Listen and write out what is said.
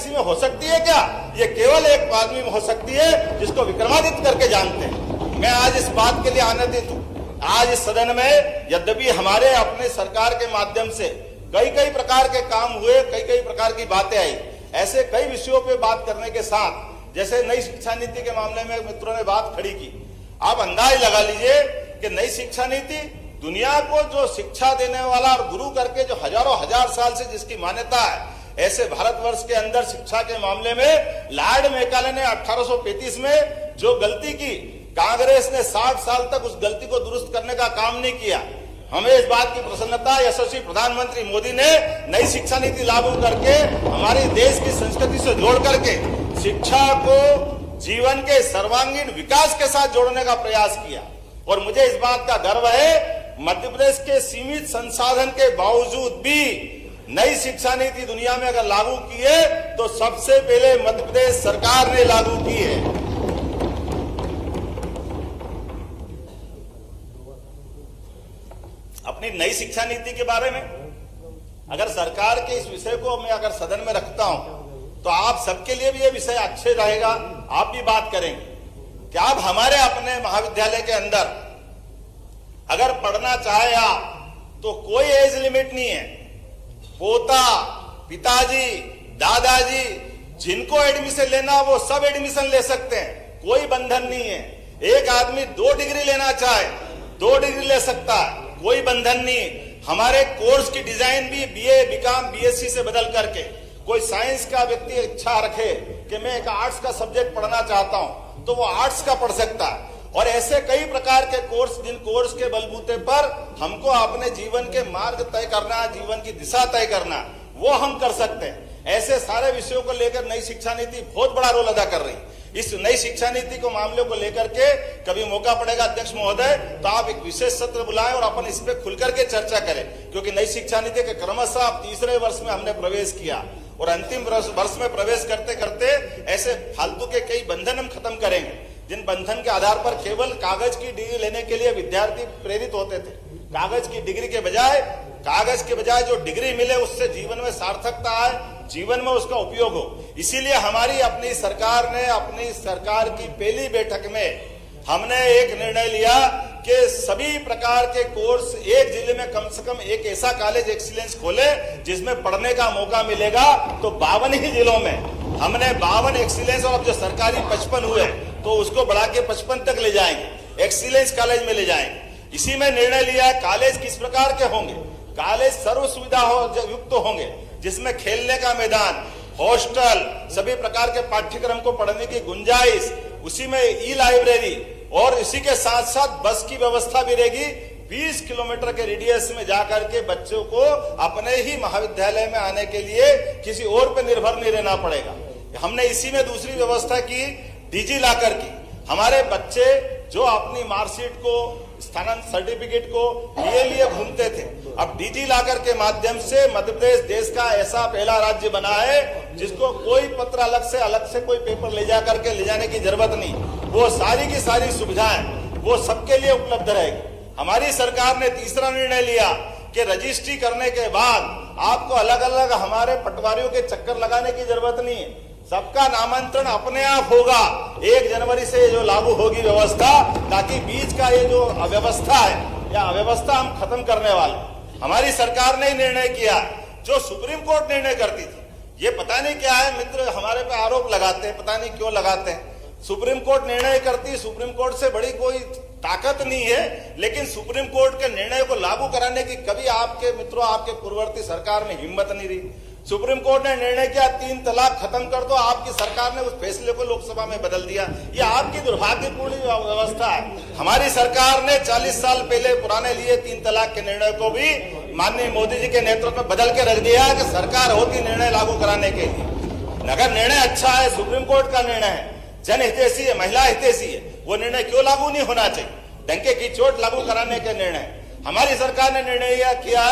किसी में हो सकती है क्या? ये केवल एक आदमी में हो सकती है जिसको विक्रमादित्य करके जानते हैं। मैं आज इस बात के लिए आनंदित हूँ। आज इस सदन में यद्यपि हमारे अपने सरकार के माध्यम से कई कई प्रकार के काम हुए, कई कई प्रकार की बातें आई, ऐसे कई विषयों पे बात करने के साथ जैसे नई शिक्षा नीति के मामले में मित्रों ने बात खड़ी की, आप अंदाज लगा लीजिए कि नई शिक्षा नीति दुनिया को जो शिक्षा देने वाला और गुरु करके जो हजारों हजार साल से जिसकी मान्यता है, ऐसे भारतवर्ष के अंदर शिक्षा के मामले में लॉर्ड मैकाले ने 1835 में जो गलती की, कांग्रेस ने 60 साल तक उस गलती को दुरुस्त करने का काम नहीं किया। हमें इस बात की प्रसन्नता, यशस्वी प्रधानमंत्री मोदी ने नई शिक्षा नीति लागू करके हमारे देश की संस्कृति से जोड़ करके शिक्षा को जीवन के सर्वांगीण विकास के साथ जोड़ने का प्रयास किया। और मुझे इस बात का गर्व है, मध्य प्रदेश के सीमित संसाधन के बावजूद भी नई शिक्षा नीति दुनिया में अगर लागू की है तो सबसे पहले मध्य प्रदेश सरकार ने लागू की है। अपनी नई शिक्षा नीति के बारे में अगर सरकार के इस विषय को मैं अगर सदन में रखता हूं तो आप सबके लिए भी ये विषय अच्छे रहेगा, आप भी बात करेंगे कि आप हमारे अपने महाविद्यालय के अंदर अगर पढ़ना चाहे आप तो कोई एज लिमिट नहीं है। पोता, पिताजी, दादाजी, जिनको एडमिशन लेना वो सब एडमिशन ले सकते हैं, कोई बंधन नहीं है। एक आदमी 2 डिग्री लेना चाहे 2 डिग्री ले सकता है, कोई बंधन नहीं। हमारे कोर्स की डिजाइन भी बीए, बीकॉम, बीएससी से बदल करके कोई साइंस का व्यक्ति इच्छा रखे कि मैं एक आर्ट्स का सब्जेक्ट पढ़ना चाहता हूं तो वो आर्ट्स का पढ़ सकता है। और ऐसे कई प्रकार के कोर्स, जिन कोर्स के बलबूते पर हमको अपने जीवन के मार्ग तय करना, जीवन की दिशा तय करना, वो हम कर सकते हैं। ऐसे सारे विषयों को लेकर नई शिक्षा नीति बहुत बड़ा रोल अदा कर रही है। इस नई शिक्षा नीति को मामले को लेकर के कभी मौका पड़ेगा अध्यक्ष महोदय तो आप एक विशेष सत्र बुलाएं और अपन इस पे खुलकर के चर्चा करें, क्योंकि नई शिक्षा नीति के क्रमशः अब 3रे वर्ष में हमने प्रवेश किया और अंतिम वर्ष में प्रवेश करते करते ऐसे फालतू के कई बंधन हम खत्म करेंगे, जिन बंधन के आधार पर केवल कागज की डिग्री लेने के लिए विद्यार्थी प्रेरित होते थे। कागज की डिग्री के बजाय जो डिग्री मिले उससे जीवन में सार्थकता आए, जीवन में उसका उपयोग हो। इसीलिए हमारी अपनी सरकार ने अपनी सरकार की पहली बैठक में हमने एक निर्णय लिया कि सभी प्रकार के कोर्स एक जिले में कम से कम एक ऐसा कॉलेज एक्सीलेंस खोले जिसमें पढ़ने का मौका मिलेगा। तो 52 ही जिलों में हमने 52 एक्सीलेंस, और अब जो सरकारी 55 हुए तो उसको बढ़ा के 55 तक ले जाएंगे, एक्सीलेंस कॉलेज में ले जाएंगे। इसी में निर्णय लिया कॉलेज किस प्रकार के होंगे, कॉलेज सर्व सुविधा युक्त होंगे, जिसमें खेलने का मैदान, हॉस्टल, सभी प्रकार के पाठ्यक्रम को पढ़ने की गुंजाइश, उसी में ई लाइब्रेरी, और इसी के साथ साथ बस की व्यवस्था भी रहेगी। 20 किलोमीटर के रेडियस में जाकर के बच्चों को अपने ही महाविद्यालय में आने के लिए किसी और पर निर्भर नहीं रहना पड़ेगा। हमने इसी में दूसरी व्यवस्था की, डिजी लॉकर की। हमारे बच्चे जो अपनी मार्कशीट को, स्थानांतरण सर्टिफिकेट को लिए घूमते थे, अब डिजी लॉकर के माध्यम से मध्य प्रदेश देश का ऐसा पहला राज्य बना है जिसको कोई पत्र अलग से कोई पेपर ले जाने की जरूरत नहीं। वो सारी की सारी सुविधाएं वो सबके लिए उपलब्ध रहेगी। हमारी सरकार ने तीसरा निर्णय लिया कि रजिस्ट्री करने के बाद आपको अलग अलग हमारे पटवारियों के चक्कर लगाने की जरूरत नहीं है, सबका नामांतरण अपने आप होगा। 1 जनवरी से जो लागू होगी व्यवस्था, ताकि बीच का ये जो अव्यवस्था है या अव्यवस्था हम खत्म करने वाले। हमारी सरकार ने निर्णय किया जो सुप्रीम कोर्ट निर्णय करती थी। ये पता नहीं क्या है, मित्र हमारे पे आरोप लगाते हैं, पता नहीं क्यों लगाते हैं। सुप्रीम कोर्ट निर्णय करती, सुप्रीम कोर्ट से बड़ी कोई ताकत नहीं है, लेकिन सुप्रीम कोर्ट के निर्णय को लागू कराने की कभी आपके मित्रों, आपके पूर्ववर्ती सरकार में हिम्मत नहीं रही। सुप्रीम कोर्ट ने निर्णय किया 3 तलाक खत्म कर दो, आपकी सरकार ने उस फैसले को लोकसभा में बदल दिया। ये आपकी दुर्भाग्यपूर्ण व्यवस्था है। हमारी सरकार ने 40 साल पहले पुराने लिए 3 तलाक के निर्णय को भी माननीय मोदी जी के नेतृत्व में बदल के रख दिया कि सरकार होती निर्णय लागू कराने के लिए। अगर निर्णय अच्छा है, सुप्रीम कोर्ट का निर्णय है, जनहितैषी है, महिला हितैषी है, वो निर्णय क्यों लागू नहीं होना चाहिए? डंके की चोट लागू कराने के निर्णय हमारी सरकार ने निर्णय किया है।